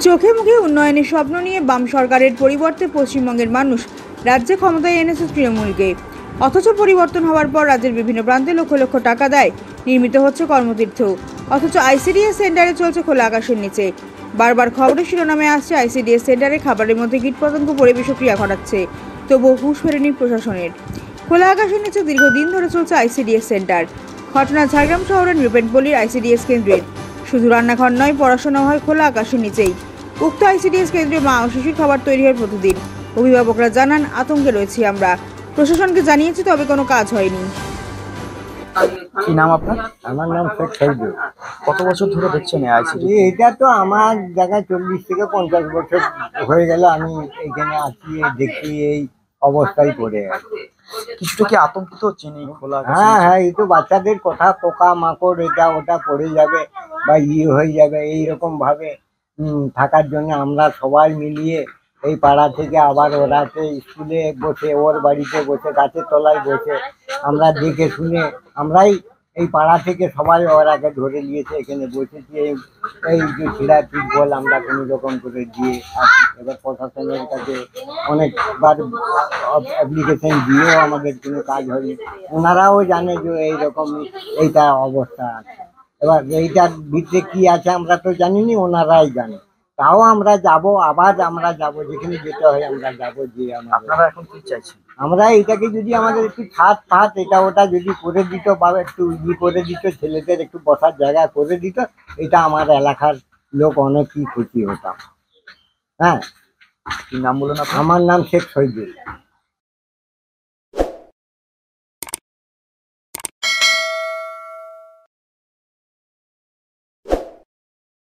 চোখে মুখে উন্নয়নের স্বপ্ন নিয়ে বাম সরকারের পরিবর্তে পশ্চিমবঙ্গের মানুষ রাজ্যে ক্ষমতায় এনেছে তৃণমূলকে। অথচ পরিবর্তন হওয়ার পর রাজ্যের বিভিন্ন প্রান্তে লক্ষ লক্ষ টাকা দেয় নির্মিত হচ্ছে কর্মতীর্থ। অথচ আইসিডিএস সেন্টারে চলছে খোলা আকাশের নিচে। বারবার খবরের শিরোনামে আসছে আইসিডিএস সেন্টারে খাবারের মধ্যে কীটপতঙ্গ পড়ে বিষক্রিয়া ঘটাচ্ছে, তবুও হুঁশ ফেরেনি প্রশাসনের। খোলা আকাশের নিচে দীর্ঘদিন ধরে চলছে আইসিডিএস সেন্টার। ঘটনা ঝাড়গ্রাম শহরের নিরুপেনপল্লির আইসিডিএস কেন্দ্রের। শুধু রান্নাঘর নয়, পড়াশোনা হয় খোলা আকাশের নিচেই। উক্ত আইসিডিএস কেন্দ্রে মা ও শিশুর খাবার তৈরি হয় প্রতিদিন। অভিভাবকরা জানান, আতঙ্কে রয়েছি আমরা, প্রশাসনকে জানিয়েছি, তবে কোনো কাজ হয়নি। কি নাম আপনার? আমার নাম শেখ শহীদুল। কত বছর ধরে দেখছেন এই আইসিডি? এটা তো আমার জায়গায় 40 থেকে 50 বছর হয়ে গেল আমি এইখানে আছি, দেখি এই অবস্থায় পড়ে আছে। কিছুটা কি আতঙ্কিত হচ্ছেন এই খোলা আকাশের হ্যাঁ নিচে? হ্যাঁ, এই তো বাচ্চাদের কথা, পোকা মাকড় এটা ওটা পড়ে যাবে বা হয়ে যাবে এইরকম ভাবে থাকার জন্য আমরা সবাই মিলিয়ে এই পাড়া থেকে আবার ওরাতে স্কুলে বসে, ওর বাড়িতে বসে, গাছের তলায় বসে আমরা দেখে শুনে আমরাই এই পাড়া থেকে সবাই ওরাকে ধরে নিয়েছে, এখানে বসেছি। এই যে ছিঁড়া বল আমরা কোনো রকম করে দিয়ে আসি। এবার প্রশাসনের কাছে অনেকবার অ্যাপ্লিকেশন দিয়েও আমাদের কোনো কাজ হয়নি। ওনারাও জানে যে এইরকম এইটা অবস্থা আছে। এবার এইটার ভিতরে কি আছে আমরা তো জানিনি, ওনারাই জানে। তাও আমরা যাব, আবার আমরা যাব, যেখানে যেতে হয় আমরা যাব। যে আপনারা এখন কি চাইছেন? আমরা এটাকে যদি আমাদের একটু ছাদ এটা ওটা যদি করে দিত বা একটু করে দিত, ছেলেদের একটু বসার জায়গা করে দিত, এটা আমার এলাকার লোক অনেকই খুশি হতাম। হ্যাঁ, কি নাম বলুন আপনার? আমার নাম শেখ শহীদুল।